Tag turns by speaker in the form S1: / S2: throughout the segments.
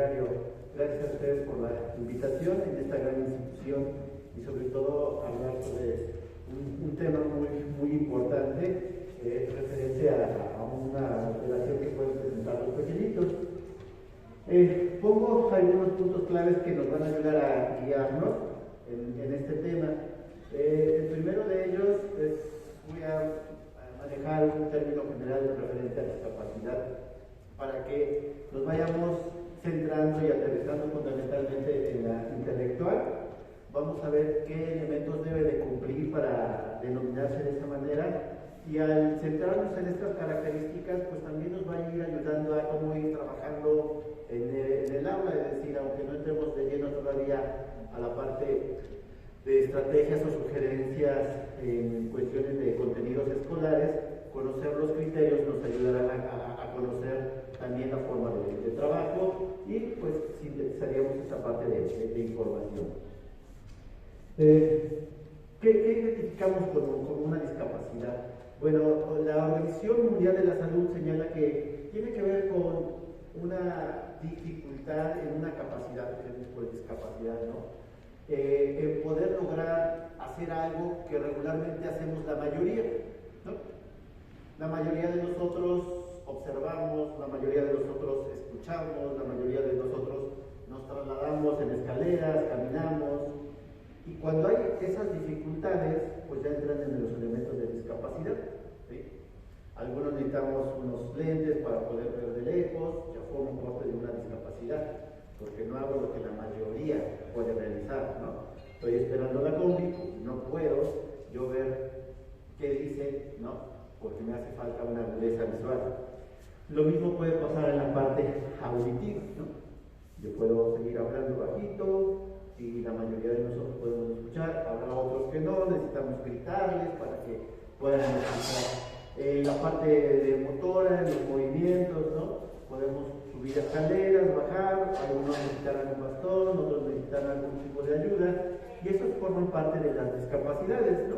S1: contrario, gracias a ustedes por la invitación en esta gran institución y sobre todo hablar sobre un tema muy importante referente a una alteración que pueden presentar los pequeñitos. Pongo algunos puntos claves que nos van a ayudar a guiarnos en este tema. El primero de ellos es, voy a manejar un término general referente a discapacidad para que nos vayamos centrando y aterrizando fundamentalmente en la intelectual. Vamos a ver qué elementos debe de cumplir para denominarse de esa manera, y al centrarnos en estas características pues también nos va a ir ayudando a cómo ir trabajando en el aula, es decir, aunque no entremos de lleno todavía a la parte de estrategias o sugerencias en cuestiones de contenidos escolares, conocer los criterios nos ayudará a conocer también la forma de trabajo y pues sintetizaríamos esta parte de información. ¿Qué identificamos como una discapacidad? Bueno, la Organización Mundial de la Salud señala que tiene que ver con una dificultad en una capacidad, por discapacidad, ¿no? En poder lograr hacer algo que regularmente hacemos la mayoría, ¿no? La mayoría de nosotros observamos, la mayoría de nosotros escuchamos, la mayoría de nosotros nos trasladamos en escaleras, caminamos, y cuando hay esas dificultades, pues ya entran en los elementos de discapacidad, ¿sí? Algunos necesitamos unos lentes para poder ver de lejos, ya formo parte de una discapacidad, porque no hago lo que la mayoría puede realizar, ¿no? Estoy esperando la combi, no puedo yo ver qué dice, ¿no? Porque me hace falta una agudeza visual. Lo mismo puede pasar en la parte auditiva, ¿no? Yo puedo seguir hablando bajito y la mayoría de nosotros podemos escuchar, habrá otros que no, necesitamos gritarles para que puedan escuchar. La parte de motora, los movimientos, ¿no? Podemos subir escaleras, bajar, algunos necesitarán un bastón, otros necesitarán algún tipo de ayuda, y eso forman parte de las discapacidades, ¿no?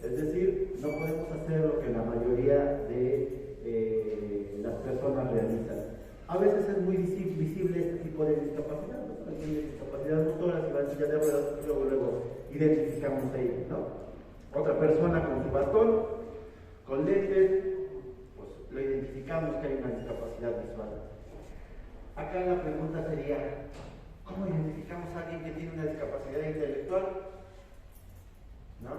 S1: Es decir, no podemos hacer lo que la mayoría de las personas realizan. A veces es muy visible este tipo de discapacidad, ¿no? Alguien de discapacidad motora, si va en silla de ruedas, luego identificamos a ellos, ¿no? Otra persona con su bastón, con lentes, pues lo identificamos que hay una discapacidad visual. Acá la pregunta sería, ¿cómo identificamos a alguien que tiene una discapacidad intelectual? ¿No?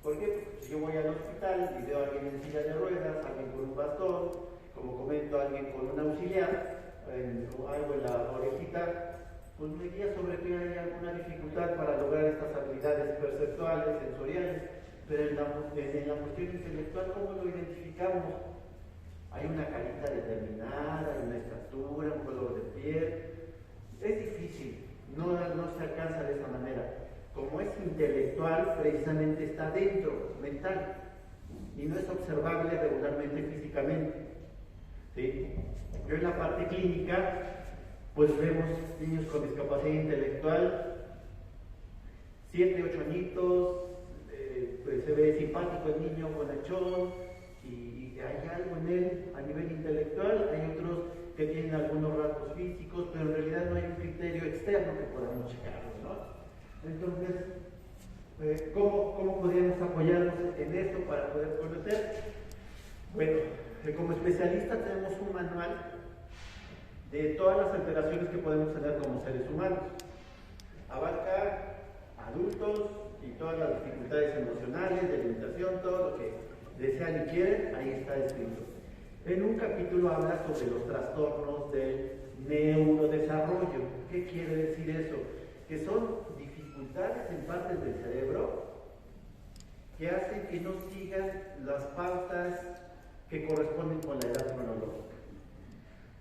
S1: ¿Por qué? Porque si yo voy al hospital y veo a alguien en silla de ruedas, alguien con un bastón, como comento, alguien con un auxiliar, algo en la orejita, pues me guía sobre que hay alguna dificultad para lograr estas habilidades perceptuales, sensoriales, pero en la cuestión intelectual, ¿cómo lo identificamos? Hay una carita determinada, hay una estatura, un color de piel. Es difícil, no se alcanza de esa manera. Como es intelectual, precisamente está dentro, mental, y no es observable regularmente físicamente, ¿sí? Yo en la parte clínica, pues vemos niños con discapacidad intelectual, 7, 8 añitos, pues se ve simpático el niño, bonachón, y hay algo en él a nivel intelectual. Hay otros que tienen algunos rasgos físicos, pero en realidad no hay un criterio externo que podamos checarlo, ¿no? Entonces, ¿cómo podríamos apoyarnos en esto para poder conocer? Bueno, como especialistas tenemos un manual de todas las alteraciones que podemos tener como seres humanos. Abarca adultos y todas las dificultades emocionales, de alimentación, todo lo que desean y quieren, ahí está escrito. En un capítulo habla sobre los trastornos del neurodesarrollo. ¿Qué quiere decir eso? Que son dificultades en partes del cerebro que hacen que no sigan las pautas que corresponden con la edad cronológica.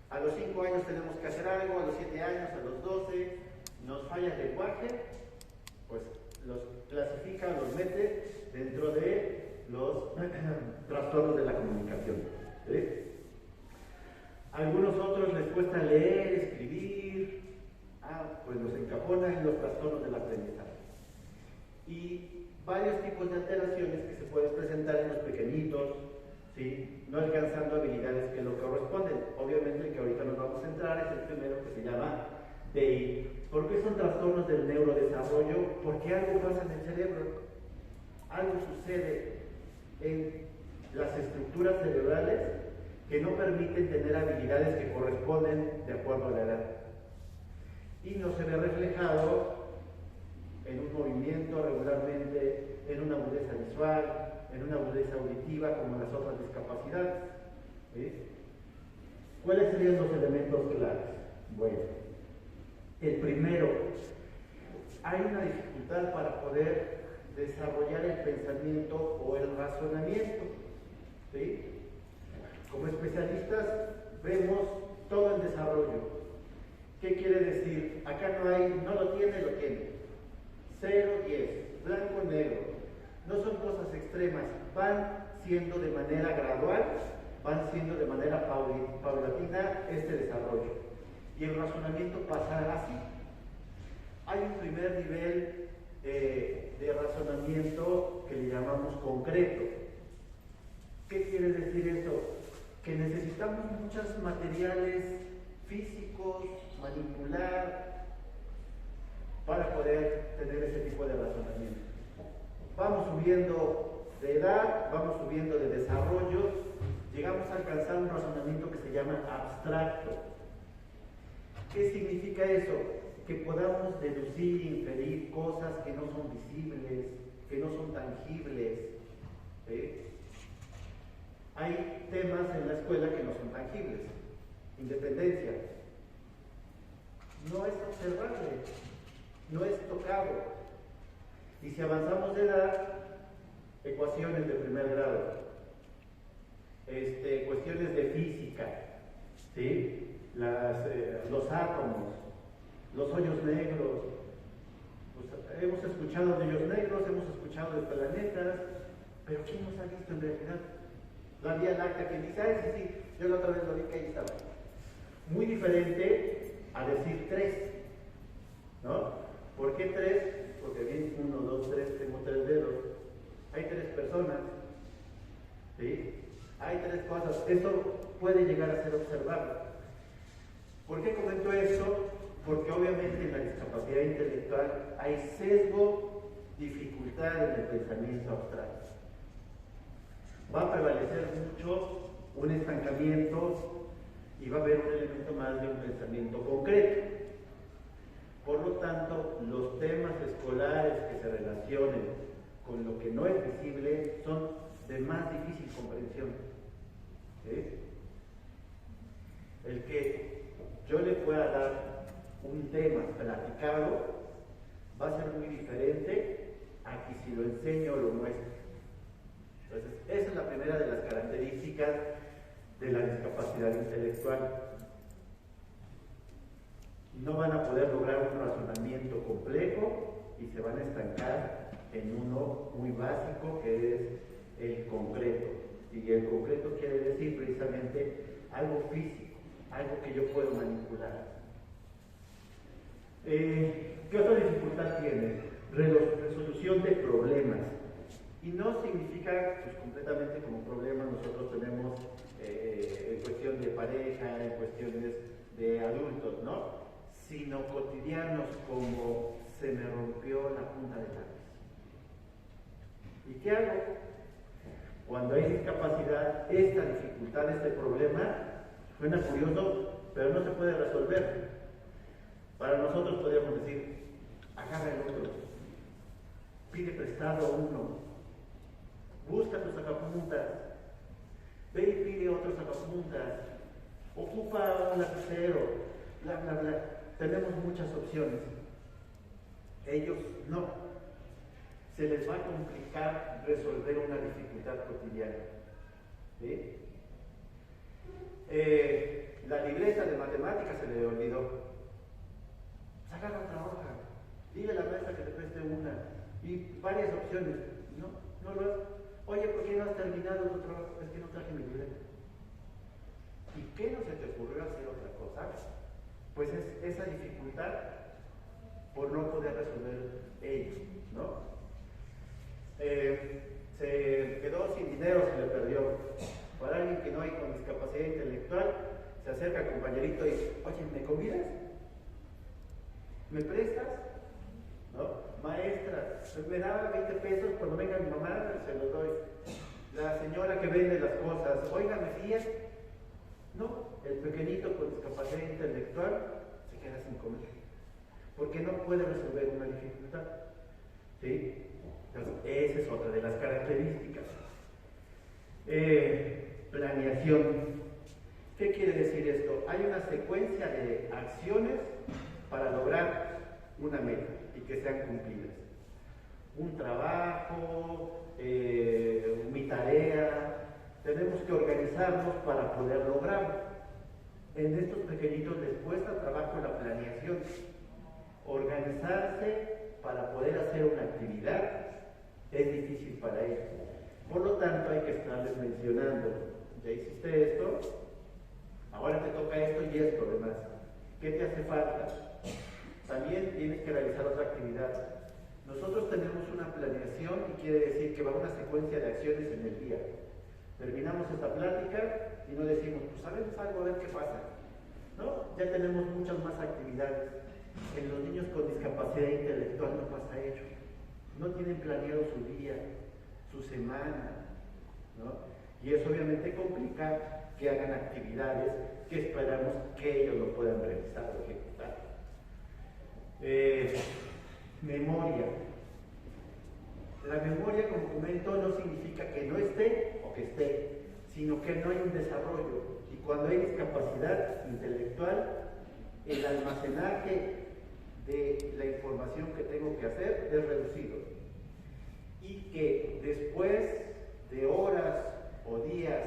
S1: A los 5 años tenemos que hacer algo, a los 7 años, a los 12, nos falla el lenguaje, pues los clasifica, los mete dentro de los trastornos de la comunicación, ¿sí? Algunos otros les cuesta leer, escribir, pues los encajona en los trastornos del aprendizaje. Y varios tipos de alteraciones que se pueden presentar en los pequeñitos ¿sí? No alcanzando habilidades que lo corresponden. Obviamente el que ahorita nos vamos a centrar es el primero, que se llama DI. ¿Por qué son trastornos del neurodesarrollo? Porque algo pasa en el cerebro, algo sucede en las estructuras cerebrales que no permiten tener habilidades que corresponden de acuerdo a la edad. Y no se ve reflejado en un movimiento regularmente, en una agudeza visual, en una agudeza auditiva, como las otras discapacidades. ¿Sí? ¿Cuáles serían los elementos claves? Bueno, el primero, hay una dificultad para poder desarrollar el pensamiento o el razonamiento. ¿Sí? Como especialistas vemos todo en desarrollo. ¿Qué quiere decir? Acá no hay, no lo tiene, lo tiene. 0, 10, blanco, negro. No son cosas extremas, van siendo de manera gradual, van siendo de manera paulatina este desarrollo. Y el razonamiento pasará así. Hay un primer nivel de razonamiento que le llamamos concreto. ¿Qué quiere decir esto? Que necesitamos muchos materiales físicos, manipular, para poder tener ese tipo de razonamiento. Vamos subiendo de edad, vamos subiendo de desarrollo, llegamos a alcanzar un razonamiento que se llama abstracto. ¿Qué significa eso? Que podamos deducir, inferir cosas que no son visibles, que no son tangibles. ¿Sí? Hay temas en la escuela que no son tangibles. Independencia. No es observable, no es tocado. Y si avanzamos de edad, ecuaciones de primer grado, cuestiones de física, ¿sí? Los átomos, los hoyos negros. Pues, hemos escuchado de hoyos negros, hemos escuchado de planetas, pero ¿quién nos ha visto en realidad? La Vía Láctea, que dice, ay, sí, sí, yo la otra vez lo vi que ahí estaba. Muy diferente a decir 3, ¿no? ¿Por qué 3? Porque bien 1, 2, 3, tengo 3 dedos. Hay 3 personas, ¿sí? Hay 3 cosas. Eso puede llegar a ser observable. ¿Por qué comento esto? Porque obviamente en la discapacidad intelectual hay sesgo, dificultad en el pensamiento abstracto. Va a prevalecer mucho un estancamiento y va a haber un elemento más de un pensamiento concreto. Por lo tanto, los temas escolares que se relacionen con lo que no es visible son de más difícil comprensión. ¿Sí? El que yo le pueda dar un tema platicado va a ser muy diferente a que si lo enseño o lo muestro. Entonces, esa es la primera de las características de la discapacidad intelectual. No van a poder lograr un razonamiento complejo y se van a estancar en uno muy básico, que es el concreto. Y el concreto quiere decir precisamente algo físico, algo que yo puedo manipular. ¿Qué otra dificultad tiene? Resolución de problemas. Y no significa pues, completamente como problema nosotros tenemos en cuestión de pareja, en cuestiones de adultos, ¿no? Sino cotidianos como se me rompió la punta del lápiz. ¿Y qué hago? Cuando hay discapacidad, esta dificultad, este problema, suena curioso, pero no se puede resolver. Para nosotros podríamos decir, agarra el otro, pide prestado a uno, busca tus sacapuntas, ve y pide otros sacapuntas, ocupa un lapicero, bla, bla, bla. Tenemos muchas opciones. Ellos no. Se les va a complicar resolver una dificultad cotidiana. ¿Sí? La libreta de matemáticas se le olvidó. Agarra otra hoja, dile a la maestra que te preste una, y varias opciones. No lo haces. Oye, ¿por qué no has terminado tu trabajo? Es que no traje mi libreta. ¿Y qué no se te ocurrió hacer otra cosa? Pues es esa dificultad por no poder resolver ellos, ¿no? Se quedó sin dinero, se le perdió. Para alguien que no hay con discapacidad intelectual, se acerca al compañerito y dice, oye, ¿me convidas? ¿Me prestas? ¿No? Maestra, me da 20 pesos, cuando venga mi mamá se los doy. La señora que vende las cosas, oiga, ¿me fías? No, el pequeñito con discapacidad intelectual se queda sin comer, porque no puede resolver una dificultad. ¿Sí? Entonces, esa es otra de las características. Planeación. ¿Qué quiere decir esto? Hay una secuencia de acciones para lograr una meta y que sean cumplidas. Un trabajo, mi tarea, tenemos que organizarnos para poder lograrlo. En estos pequeñitos les cuesta trabajo la planeación. Organizarse para poder hacer una actividad es difícil para ellos. Por lo tanto, hay que estarles mencionando, ya hiciste esto, ahora te toca esto y esto además. ¿Qué te hace falta? También tienes que realizar otra actividad. Nosotros tenemos una planeación y quiere decir que va una secuencia de acciones en el día. Terminamos esta plática y no decimos, pues sabemos algo, a ver qué pasa. ¿No? Ya tenemos muchas más actividades. En los niños con discapacidad intelectual no pasa ello. No tienen planeado su día, su semana, ¿no? Y eso obviamente complica que hagan actividades que esperamos que ellos lo puedan realizar o ejecutar. Memoria. La memoria, como comento, no significa que no esté o que esté, sino que no hay un desarrollo. Y cuando hay discapacidad intelectual, el almacenaje de la información que tengo que hacer es reducido. Y que después de horas o días,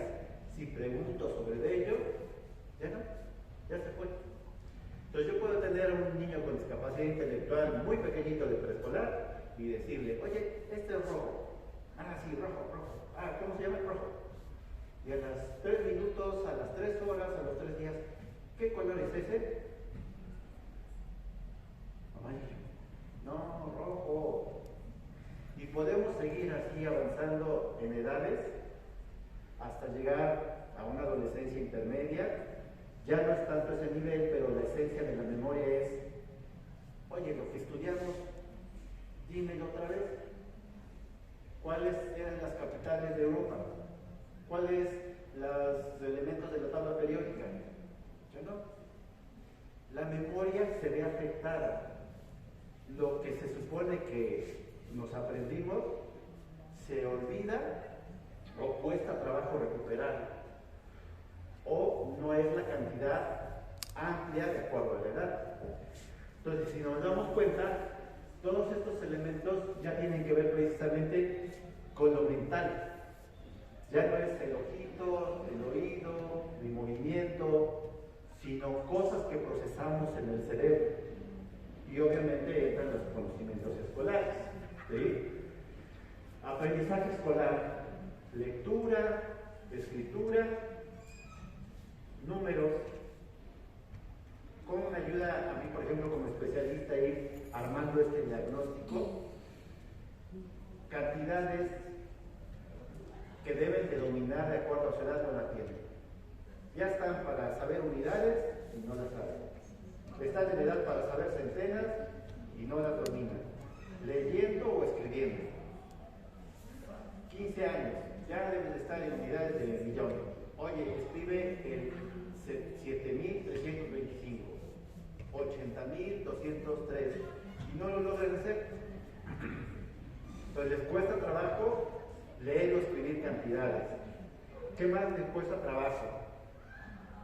S1: si pregunto sobre ello, ya no, ya se fue. Entonces yo puedo tener a un niño con discapacidad intelectual muy pequeñito de preescolar y decirle, oye, este es rojo. Ah, sí, rojo, rojo. Ah, ¿cómo se llama el rojo? Y a las 3 minutos, a las 3 horas, a los 3 días, ¿qué color es ese? Amarillo. No, rojo. Y podemos seguir así avanzando en edades hasta llegar a una adolescencia intermedia. Ya no es tanto ese nivel, pero la esencia de la memoria es, oye, lo que estudiamos, dímelo otra vez. ¿Cuáles eran las capitales de Europa? ¿Cuáles los elementos de la tabla periódica? ¿Ya no? La memoria se ve afectada. Lo que se supone que nos aprendimos se olvida o cuesta trabajo recuperar, o no es la cantidad amplia de acuerdo a la edad. Entonces, si nos damos cuenta, todos estos elementos ya tienen que ver precisamente con lo mental. Ya no es el ojito, el oído, el movimiento, sino cosas que procesamos en el cerebro. Y obviamente entran los conocimientos escolares. ¿Sí? Aprendizaje escolar, lectura, escritura, números. ¿Cómo me ayuda a mí, por ejemplo, como especialista, a ir armando este diagnóstico? Cantidades que deben de dominar de acuerdo a su edad no la tienen. Ya están para saber unidades y no las saben. Están en edad para saber centenas y no las dominan. Leyendo o escribiendo. 15 años, ya deben de estar en unidades de millón. Oye, escribe el 7.325, 80.203 y no lo logran hacer. Entonces les cuesta trabajo leer o escribir cantidades. ¿Qué más les cuesta trabajo?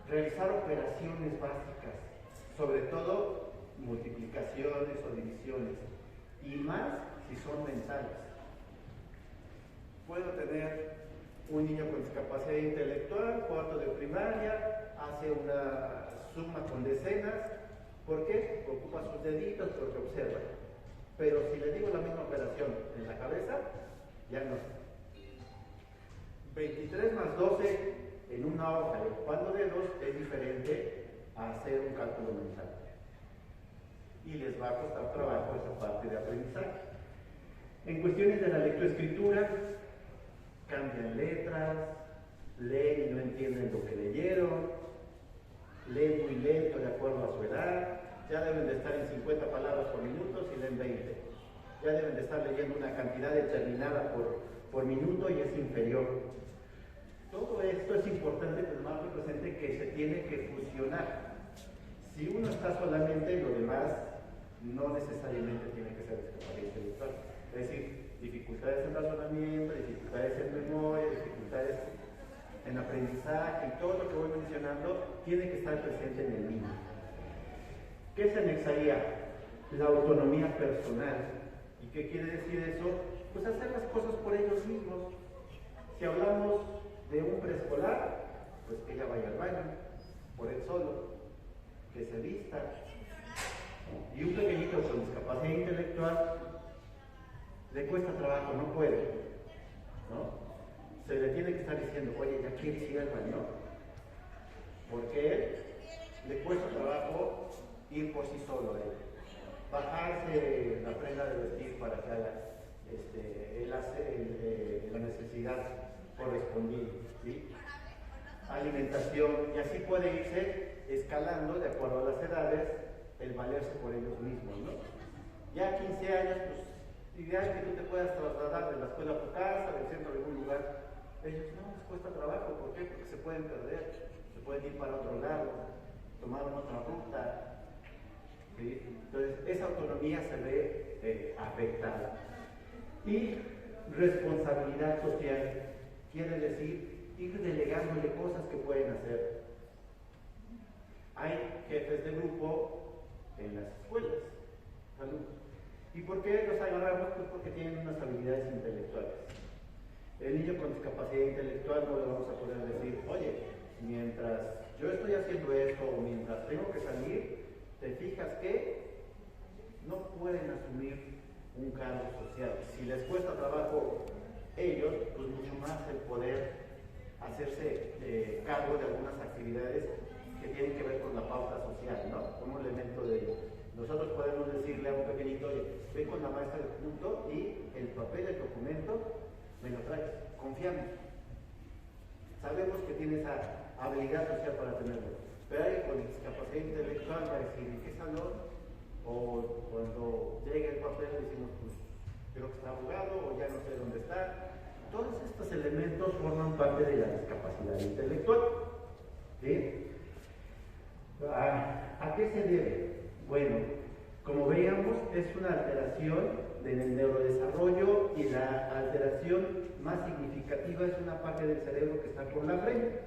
S1: Realizar operaciones básicas, sobre todo multiplicaciones o divisiones, y más si son mentales. Puedo tener un niño con discapacidad intelectual, cuarto de primaria, hace una suma con decenas. ¿Por qué? Porque ocupa sus deditos, porque observa. Pero si le digo la misma operación en la cabeza, ya no. 23 más 12 en una hoja y ocupando dedos es diferente a hacer un cálculo mental. Y les va a costar trabajo esa parte de aprendizaje. En cuestiones de la lectoescritura, cambian letras, leen y no entienden lo que leyeron, leen muy lento de acuerdo a su edad, ya deben de estar en 50 palabras por minuto si leen 20, ya deben de estar leyendo una cantidad determinada por minuto y es inferior. Todo esto es importante tomar presente que se tiene que fusionar. Si uno está solamente, lo demás no necesariamente tiene que ser discapacidad intelectual. Es decir, dificultades en razonamiento, dificultades en memoria, dificultades en aprendizaje y todo lo que voy mencionando tiene que estar presente en el niño. ¿Qué se anexaría? La autonomía personal. ¿Y qué quiere decir eso? Pues hacer las cosas por ellos mismos. Si hablamos de un preescolar, pues que ella vaya al baño, por él solo, que se vista. Y un pequeñito con discapacidad intelectual le cuesta trabajo, no puede, ¿no? Se le tiene que estar diciendo, oye, ¿ya quieres ir al baño? Porque él le cuesta trabajo ir por sí solo, bajarse la prenda de vestir para que haga él hace la necesidad correspondida, ¿sí? Alimentación, y así puede irse escalando de acuerdo a las edades el valerse por ellos mismos, ¿no? Ya a 15 años, pues ideal que tú te puedas trasladar de la escuela a tu casa, del centro a algún lugar. Ellos no les cuesta trabajo, ¿por qué? Porque se pueden perder, se pueden ir para otro lado, tomar otra ruta, ¿sí? Entonces esa autonomía se ve afectada. Y responsabilidad social quiere decir ir delegándole cosas que pueden hacer. Hay jefes de grupo en las escuelas, salud. ¿Y por qué los agarramos? Pues porque tienen unas habilidades intelectuales. El niño con discapacidad intelectual no le vamos a poder decir, oye, mientras yo estoy haciendo esto o mientras tengo que salir, te fijas que no pueden asumir un cargo social. Si les cuesta trabajo ellos, pues mucho más el poder hacerse cargo de algunas actividades que tienen que ver con la pauta social, ¿no? Como un elemento de ello. Nosotros podemos decirle a un pequeñito, oye, ven con la maestra de punto y el papel, el documento, me lo traes, confiamos. Sabemos que tiene esa habilidad social para tenerlo. Pero alguien con discapacidad intelectual va a decir, ¿en qué salón? O cuando llegue el papel decimos, pues creo que está abogado o ya no sé dónde está. Todos estos elementos forman parte de la discapacidad intelectual. ¿Sí? ¿A qué se debe? Bueno, como veíamos, es una alteración del neurodesarrollo y la alteración más significativa es una parte del cerebro que está por la frente.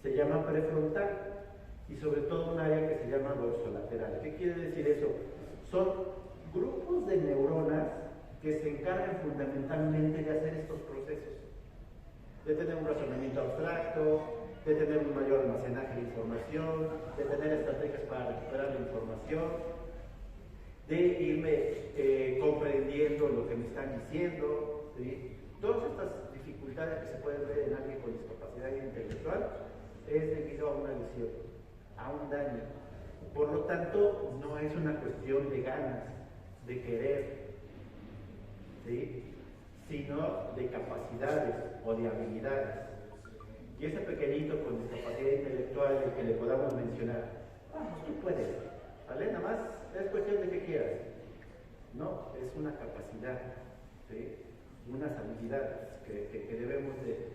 S1: Se llama prefrontal y sobre todo un área que se llama dorsolateral. ¿Qué quiere decir eso? Son grupos de neuronas que se encargan fundamentalmente de hacer estos procesos, de tener un razonamiento abstracto, de tener un mayor almacenaje de información, de tener estrategias para recuperar la información, de irme comprendiendo lo que me están diciendo, ¿sí? Todas estas dificultades que se pueden ver en alguien con discapacidad intelectual es debido a una lesión, a un daño. Por lo tanto, no es una cuestión de ganas, de querer, ¿sí? Sino de capacidades o de habilidades. Y ese pequeñito con discapacidad intelectual, el que le podamos mencionar, vamos, tú puedes, ¿vale? Nada más es cuestión de que quieras. No, es una capacidad, ¿sí? Unas habilidades que debemos de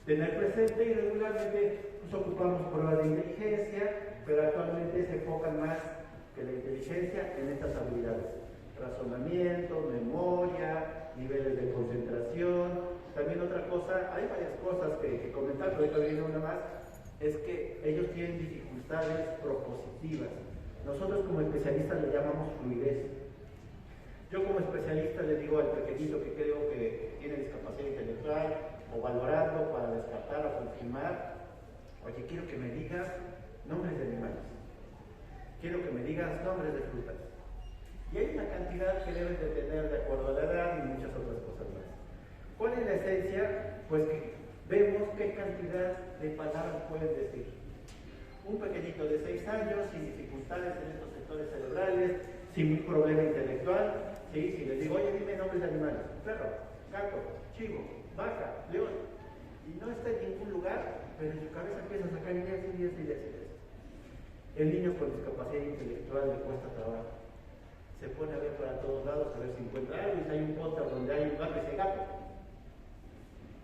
S1: tener presente y regularmente pues, ocupamos pruebas de inteligencia, pero actualmente se enfocan más que la inteligencia en estas habilidades. Razonamiento, memoria, niveles de concentración. También otra cosa, hay varias cosas que comentar, pero ahorita viene una más, es que ellos tienen dificultades propositivas. Nosotros como especialistas le llamamos fluidez. Yo como especialista le digo al pequeñito que creo que tiene discapacidad intelectual o valorarlo para descartar o confirmar, oye, quiero que me digas nombres de animales, quiero que me digas nombres de frutas. Y hay una cantidad que deben de tener de acuerdo a la edad y muchas otras cosas más. ¿Cuál es la esencia? Pues que vemos qué cantidad de palabras pueden decir. Un pequeñito de 6 años, sin dificultades en estos sectores cerebrales, sin un problema intelectual, ¿sí? Si les digo, oye, dime nombres de animales, perro, gato, chivo, vaca, león, y no está en ningún lugar, pero en su cabeza empieza a sacar ideas, ideas, ideas, ideas. El niño con discapacidad intelectual le cuesta trabajo. Se pone a ver para todos lados a ver si encuentra algo, y si hay un póster donde hay un gato, ese gato.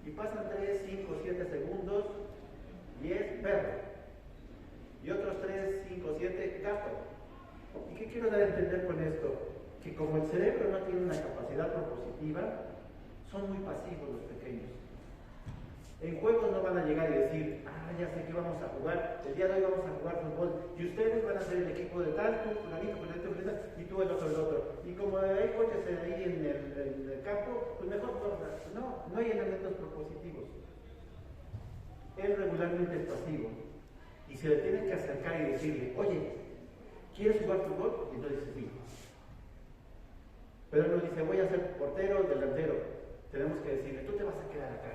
S1: Y pasan 3, 5, 7 segundos y es perro. Y otros 3, 5, 7, gato. ¿Y qué quiero dar a entender con esto? Que como el cerebro no tiene una capacidad propositiva, son muy pasivos los pequeños. En juegos no van a llegar y decir, ya sé que vamos a jugar, el día de hoy vamos a jugar fútbol, y ustedes van a ser el equipo de tal, tú, fulanito, y tú el otro. Y como hay coches ahí en el campo, pues mejor no hay elementos propositivos. Él regularmente es pasivo, y se le tiene que acercar y decirle, oye, ¿quieres jugar fútbol? Y entonces dice, sí. Pero él nos dice, voy a ser portero o delantero. Tenemos que decirle, tú te vas a quedar acá.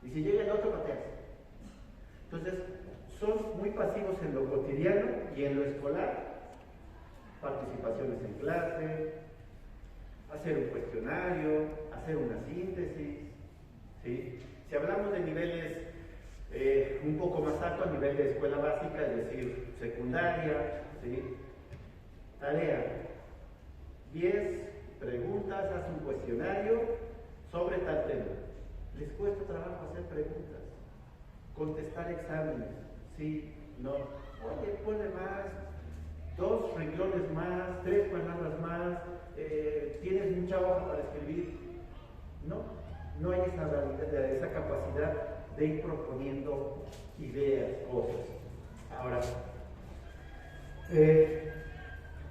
S1: Y si llega el otro, pateas. Entonces, son muy pasivos en lo cotidiano y en lo escolar. Participaciones en clase, hacer un cuestionario, hacer una síntesis. ¿Sí? Si hablamos de niveles un poco más altos, a nivel de escuela básica, es decir, secundaria, ¿sí? Tarea: 10 preguntas, haz un cuestionario sobre tal tema. Les cuesta trabajo hacer preguntas, contestar exámenes, sí, no. Oye, ponle más, 2 renglones más, 3 palabras más, tienes mucha hoja para escribir. No hay esa capacidad de ir proponiendo ideas, cosas. Ahora,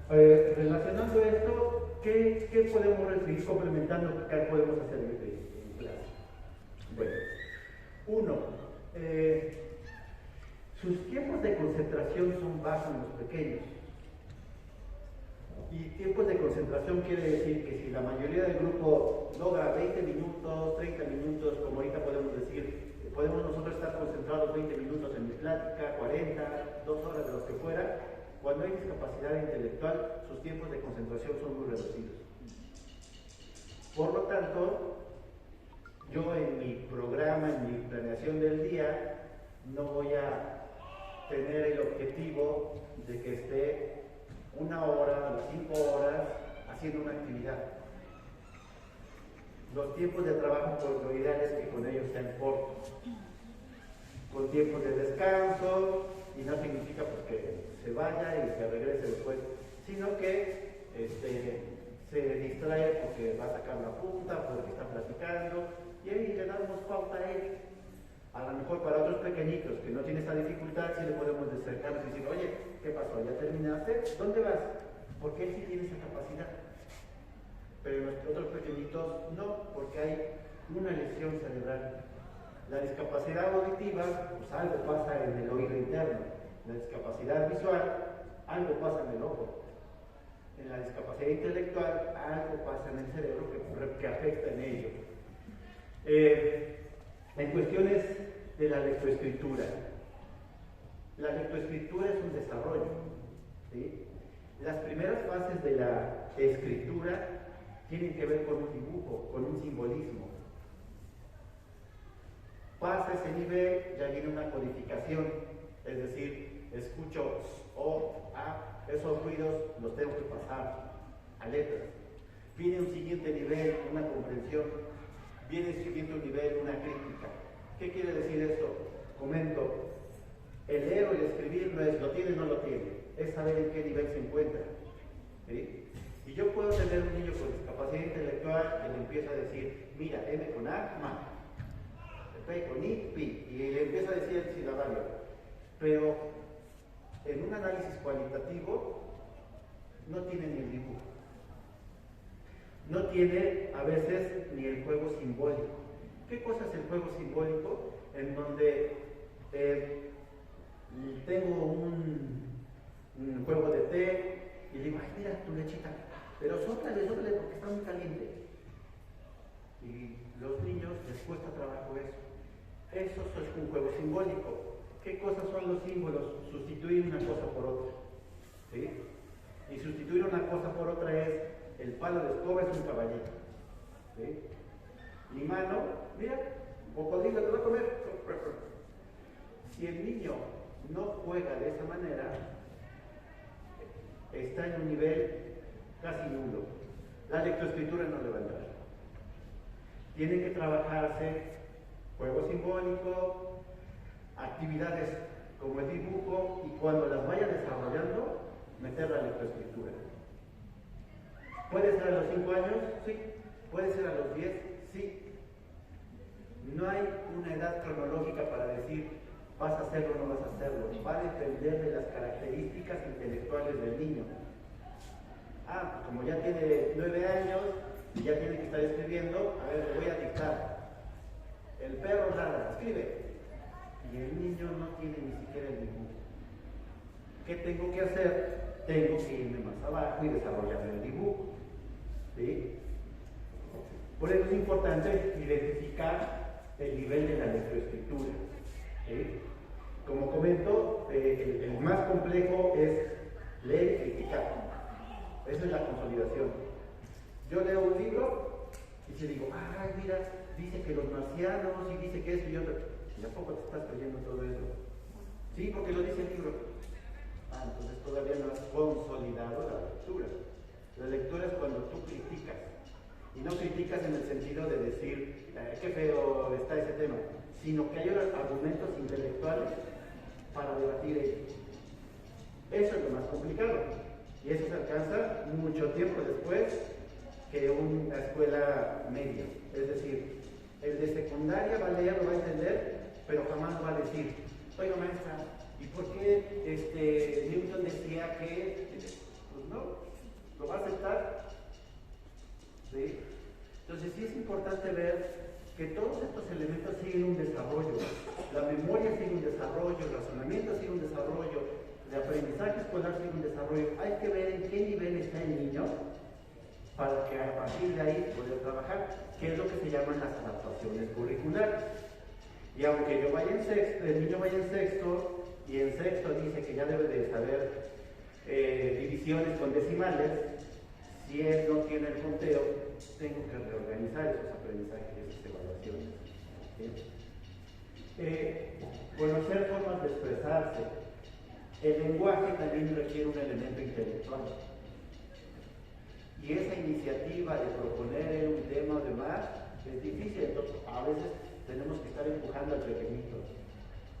S1: relacionando esto, ¿qué podemos recibir complementando? ¿Qué podemos hacer en clase? Bueno, 1. Sus tiempos de concentración son bajos en los pequeños. Y tiempos de concentración quiere decir que si la mayoría del grupo logra 20 minutos, 30 minutos, como ahorita podemos decir, podemos nosotros estar concentrados 20 minutos en mi plática, 40, 2 horas de lo que fuera. Cuando hay discapacidad intelectual, sus tiempos de concentración son muy reducidos. Por lo tanto, yo en mi programa, en mi planeación del día, no voy a tener el objetivo de que esté 1 hora, 5 horas haciendo una actividad. Los tiempos de trabajo, por lo ideal es que con ellos sean cortos, con tiempos de descanso, y no significa pues, que se vaya y se regrese después, sino que se distrae porque va a sacar la punta, porque está platicando, y ahí le damos pauta a él. A lo mejor para otros pequeñitos que no tienen esta dificultad, sí le podemos acercarnos y decir, oye, ¿qué pasó? ¿Ya terminaste? ¿Dónde vas? Porque él sí tiene esa capacidad. Pero los otros pequeñitos no, porque hay una lesión cerebral. La discapacidad auditiva, pues algo pasa en el oído interno. La discapacidad visual, algo pasa en el ojo. En la discapacidad intelectual, algo pasa en el cerebro que afecta en ello. En cuestiones de la lectoescritura. La lectoescritura es un desarrollo. ¿Sí? Las primeras fases de la escritura tienen que ver con un dibujo, con un simbolismo. Pasa ese nivel, ya viene una codificación, es decir, escucho o, a, esos ruidos los tengo que pasar a letras. Viene un siguiente nivel, una comprensión. Viene el siguiente nivel, una crítica. ¿Qué quiere decir esto? Comento, el leer o el escribir no es lo tiene o no lo tiene, es saber en qué nivel se encuentra. ¿Sí? Y yo puedo tener un niño con discapacidad intelectual que le empieza a decir, mira, M con A, ma, P con I, pi, y le empieza a decir el silabario. Pero en un análisis cualitativo no tiene ni el dibujo. No tiene a veces ni el juego simbólico. ¿Qué cosa es el juego simbólico? En donde tengo un juego de té y digo, ay, mira tu lechita, pero sóplale porque está muy caliente. Y los niños les cuesta trabajo eso. Eso es un juego simbólico. ¿Qué cosas son los símbolos? Sustituir una cosa por otra. ¿Sí? Y sustituir una cosa por otra es, el palo de escoba es un caballito. ¿Sí? Mi mano, mira, cocodrilo, te va a comer. Si el niño no juega de esa manera, está en un nivel casi nulo. La lectoescritura no le va a entrar. Tiene que trabajarse juego simbólico, actividades como el dibujo, y cuando las vaya desarrollando, meter la lectoescritura. ¿Puede ser a los 5 años? Sí. ¿Puede ser a los 10? Sí. No hay una edad cronológica para decir vas a hacerlo o no vas a hacerlo. Va a depender de las características intelectuales del niño. Pues como ya tiene 9 años y ya tiene que estar escribiendo, a ver, le voy a dictar. El perro ladra, escribe. Y el niño no tiene ni siquiera el dibujo. ¿Qué tengo que hacer? Tengo que irme más abajo y desarrollar el dibujo. ¿Sí? Por eso es importante identificar el nivel de la lectoescritura. ¿Sí? Como comento, el más complejo es leer y criticar. Esa es la consolidación. Yo leo un libro y si digo, ay, mira, dice que los marcianos y dice que esto y otro. ¿Y a poco te estás creyendo todo eso? Sí, porque lo dice el libro. Entonces todavía no has consolidado la lectura. La lectura es cuando tú criticas. Y no criticas en el sentido de decir, qué feo está ese tema, sino que hay argumentos intelectuales para debatir ellos. Eso es lo más complicado. Y eso se alcanza mucho tiempo después que una escuela media. Es decir, el de secundaria va a leer, lo va a entender, pero jamás va a decir, oiga maestra, ¿y por qué Newton decía que? Pues no, lo va a aceptar. ¿Sí? Entonces sí es importante ver que todos estos elementos siguen un desarrollo. La memoria sigue un desarrollo, el razonamiento sigue un desarrollo, el aprendizaje escolar sigue un desarrollo. Hay que ver en qué nivel está el niño para que a partir de ahí pueda trabajar, que es lo que se llaman las adaptaciones curriculares. Y aunque yo vaya en sexto, el niño vaya en sexto, y en sexto dice que ya debe de saber divisiones con decimales, si él no tiene el conteo, tengo que reorganizar esos aprendizajes y esas evaluaciones. Conocer formas de expresarse. El lenguaje también requiere un elemento intelectual. Y esa iniciativa de proponer un tema o demás es difícil. Entonces, a veces tenemos que estar empujando al pequeñito.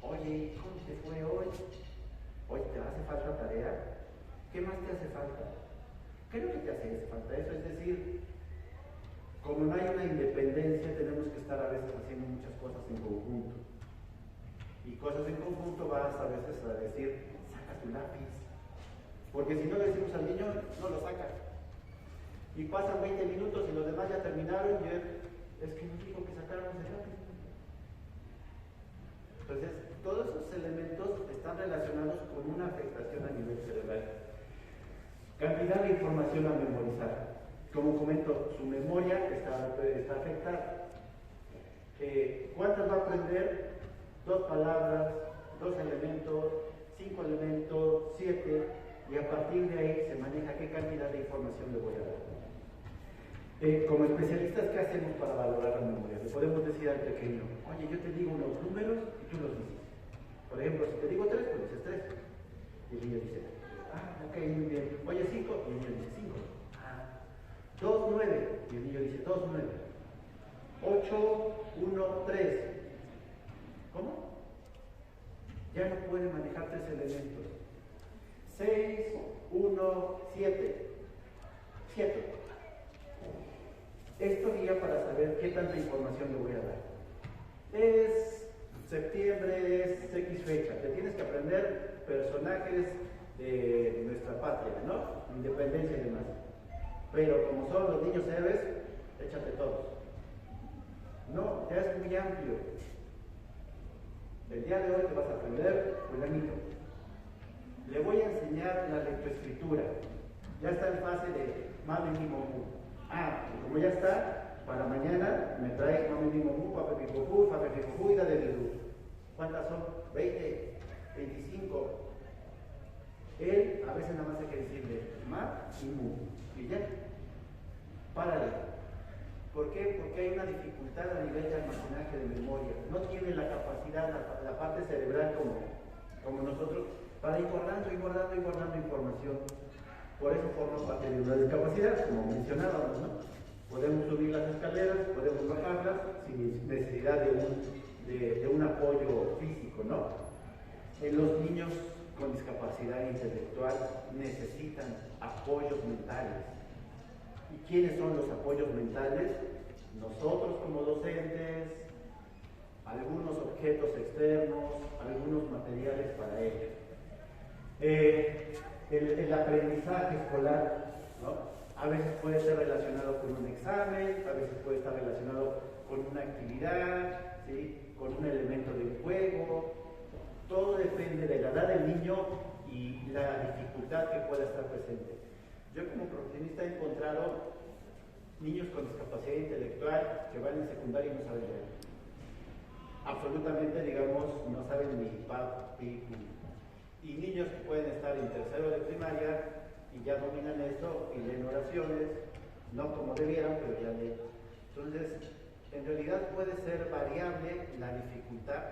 S1: Oye, ¿cómo te fue hoy? Oye, ¿te hace falta tarea? ¿Qué más te hace falta? Creo que te hace falta eso. Es decir, como no hay una independencia, tenemos que estar a veces haciendo muchas cosas en conjunto. Y cosas en conjunto vas a veces a decir, saca tu lápiz. Porque si no le decimos al niño, no lo saca. Y pasan 20 minutos y los demás ya terminaron y él, es que no dijo que sacáramos el lápiz. Entonces, todos esos elementos están relacionados con una afectación a nivel cerebral. Cantidad de información a memorizar. Como comento, su memoria está afectada. ¿Cuántas va a aprender? 2 palabras, 2 elementos, 5 elementos, 7, y a partir de ahí se maneja qué cantidad de información le voy a dar. Como especialistas, ¿qué hacemos para valorar la memoria? Le podemos decir al pequeño, oye, yo te digo unos números y tú los dices. Por ejemplo, si te digo 3, pues dices 3. Y el niño dice, ok, muy bien. Oye, 5, y el niño dice 5. 2, 9, y el niño dice 2, 9. 8, 1, 3. ¿Cómo? Ya no puede manejar 3 elementos. 6, 1, 7. 7. Esto guía para saber qué tanta información le voy a dar. Es septiembre, es X fecha. Te tienes que aprender personajes de nuestra patria, ¿no? Independencia y demás. Pero como son los niños héroes, échate todos. No, ya es muy amplio. El día de hoy te vas a aprender fulanito. Le voy a enseñar la lectoescritura. Ya está en fase de mame mi momu. Como ya está, para mañana me trae mame mi momu, pape picojú, y da de luz. ¿Cuántas son? 20, 25. Él a veces nada más hay que decirle ma y mu. Y ya. Párale. ¿Por qué? Porque hay una dificultad a nivel de almacenaje de memoria. No tiene la capacidad, la parte cerebral como nosotros, para ir guardando información. Por eso forma parte de una discapacidad, como mencionábamos, ¿no? Podemos subir las escaleras, podemos bajarlas sin necesidad de un apoyo físico, ¿no? Los niños con discapacidad intelectual necesitan apoyos mentales. ¿Y quiénes son los apoyos mentales? Nosotros como docentes, algunos objetos externos, algunos materiales para ellos. El aprendizaje escolar, ¿no? A veces puede ser relacionado con un examen, a veces puede estar relacionado con una actividad, ¿sí? Con un elemento de juego. Todo depende de la edad del niño y la dificultad que pueda estar presente. Yo como profesionista he encontrado niños con discapacidad intelectual que van en secundaria y no saben leer. Absolutamente, digamos, no saben ni pa, pi, pu. Y niños que pueden estar en tercero de primaria y ya dominan esto y leen oraciones, no como debieran, pero ya leen. Entonces, en realidad puede ser variable la dificultad,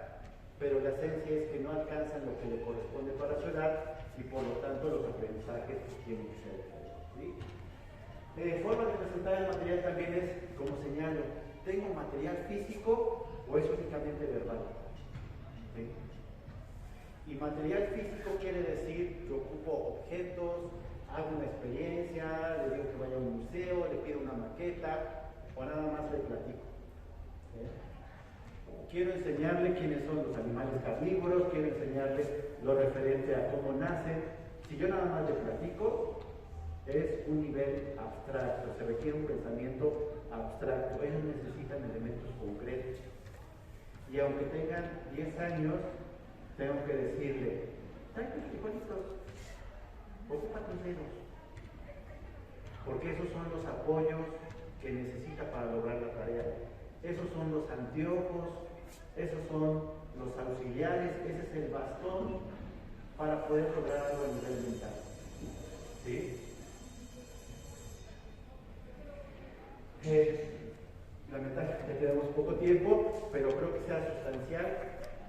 S1: pero la esencia es que no alcanzan lo que le corresponde para su edad y por lo tanto los aprendizajes tienen que ser diferentes, ¿sí? Forma de presentar el material también es, como señalo, ¿tengo material físico o es únicamente verbal? ¿Sí? Y material físico quiere decir que ocupo objetos, hago una experiencia, le digo que vaya a un museo, le pido una maqueta o nada más le platico. ¿Sí? Quiero enseñarle quiénes son los animales carnívoros, quiero enseñarle lo referente a cómo nacen. Si yo nada más le platico, es un nivel abstracto, se requiere un pensamiento abstracto. Ellos necesitan elementos concretos. Y aunque tengan 10 años, tengo que decirle, trae tus frijolitos, ocupa tus dedos. Porque esos son los apoyos que necesita para lograr la tarea. Esos son los anteojos, esos son los auxiliares, ese es el bastón para poder lograr algo a nivel mental. ¿Sí? Lamentablemente tenemos poco tiempo, pero creo que sea sustancial.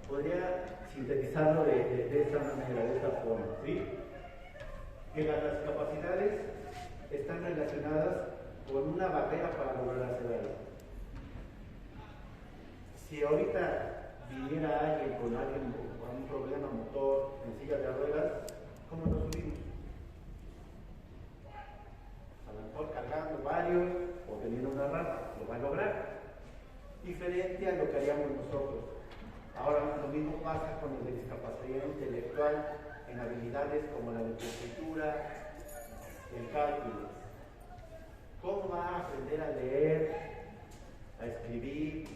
S1: Podría sintetizarlo de esta manera, de esta forma, ¿sí? Que las capacidades están relacionadas con una barrera para lograr hacer algo. Si ahorita viniera alguien con un problema motor en silla de ruedas, ¿cómo nos subimos? A lo mejor cargando varios o teniendo una rampa, lo va a lograr. Diferente a lo que haríamos nosotros. Ahora lo mismo pasa con el de discapacidad intelectual en habilidades como la lectoescritura, el cálculo. ¿Cómo va a aprender a leer, a escribir,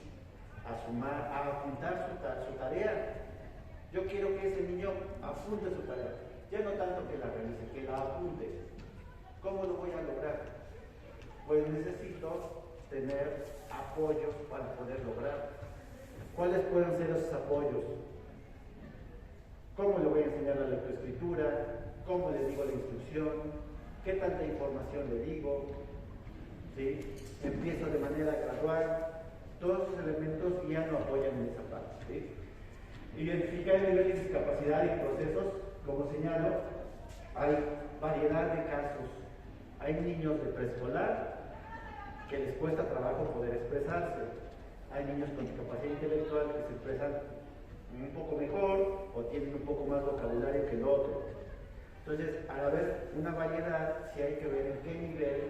S1: a sumar, a apuntar su tarea? Yo quiero que ese niño apunte su tarea, ya no tanto que la realice, que la apunte. ¿Cómo lo voy a lograr? Pues necesito tener apoyos para poder lograr. ¿Cuáles pueden ser esos apoyos? ¿Cómo le voy a enseñar la lectoescritura? ¿Cómo le digo la instrucción? ¿Qué tanta información le digo? ¿Sí? Empiezo de manera gradual. Todos esos elementos ya no apoyan en esa parte. ¿Sí? Identificar el nivel de discapacidad y procesos, como señalo, hay variedad de casos. Hay niños de preescolar que les cuesta trabajo poder expresarse. Hay niños con discapacidad intelectual que se expresan un poco mejor o tienen un poco más vocabulario que el otro. Entonces, al haber una variedad, sí hay que ver en qué nivel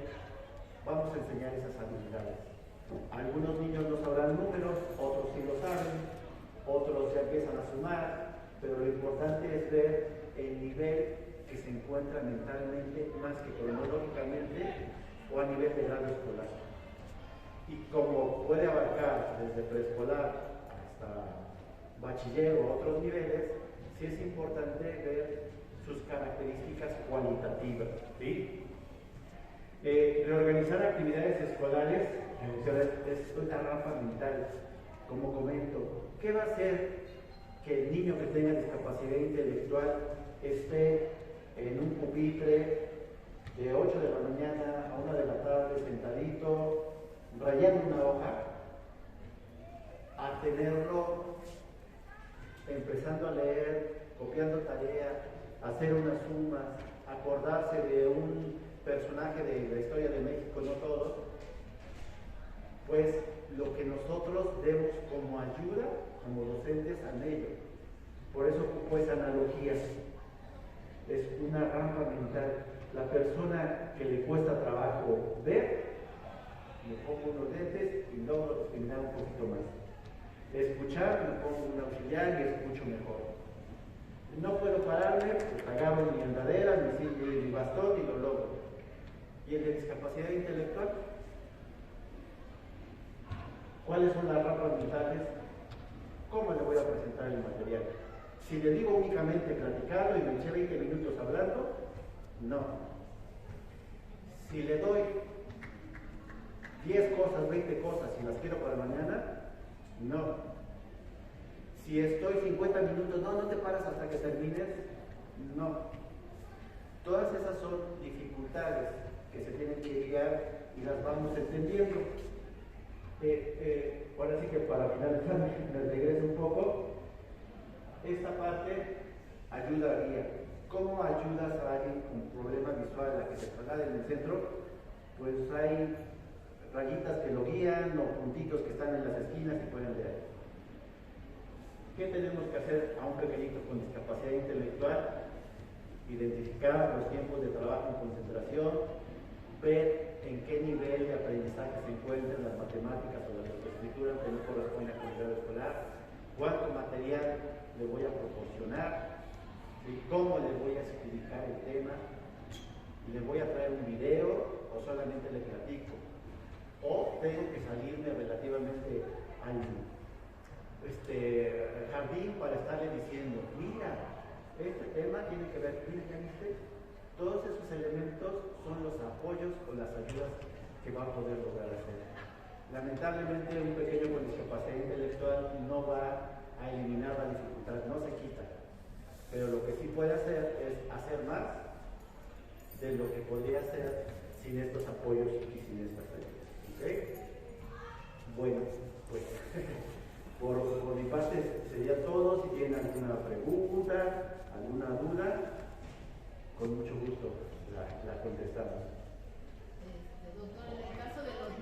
S1: vamos a enseñar esas habilidades. Algunos niños no sabrán números, otros sí lo saben, otros ya empiezan a sumar, pero lo importante es ver el nivel que se encuentra mentalmente más que cronológicamente o a nivel de grado escolar. Y como puede abarcar desde preescolar hasta bachiller o otros niveles, sí es importante ver sus características cualitativas. ¿Sí? Reorganizar actividades escolares es una rampa mental, como comento. ¿Qué va a hacer que el niño que tenga discapacidad intelectual esté en un pupitre de 8 de la mañana a 1 de la tarde sentadito, rayando una hoja a tenerlo empezando a leer, copiando tarea, hacer unas sumas, acordarse de un personaje de la historia de México, no todos, pues lo que nosotros demos como ayuda, como docentes a ello. Por eso ocupo esa analogía. Es una rampa mental. La persona que le cuesta trabajo ver, me pongo unos lentes y logro discriminar un poquito más. Escuchar, me pongo un auxiliar y escucho mejor. No puedo pararme, pues agarro mi andadera, mi bastón y lo logro. ¿Y el de discapacidad intelectual? ¿Cuáles son las rampas mentales? ¿Cómo le voy a presentar el material? Si le digo únicamente platicarlo y me eché 20 minutos hablando, no. Si le doy 10 cosas, 20 cosas y las quiero para mañana, no. Si estoy 50 minutos, no te paras hasta que termines, no. Todas esas son dificultades que se tienen que guiar y las vamos entendiendo. Ahora sí que para finalizar, me regreso un poco. Esta parte ayuda a guía. ¿Cómo ayudas a alguien con problema visual a que se traslade en el centro? Pues hay rayitas que lo guían o puntitos que están en las esquinas y pueden leer. ¿Qué tenemos que hacer a un pequeñito con discapacidad intelectual? Identificar los tiempos de trabajo en concentración, ver en qué nivel de aprendizaje se encuentran las matemáticas o la lectoescritura que no corresponde a la calidad escolar, cuánto material le voy a proporcionar, ¿sí? Cómo le voy a explicar el tema, le voy a traer un video o solamente le platico, o tengo que salirme relativamente al jardín para estarle diciendo, mira, este tema tiene que ver, mira, ¿ya viste? Todos esos elementos son los apoyos o las ayudas que va a poder lograr hacer. Lamentablemente un pequeño con discapacidad intelectual no va a eliminar la dificultad, no se quita, pero lo que sí puede hacer es hacer más de lo que podría hacer sin estos apoyos y sin estas ayudas. ¿Okay? Bueno, pues por mi parte sería todo. Si tienen alguna pregunta, alguna duda, con mucho gusto la contestamos.
S2: Doctor, en el caso de los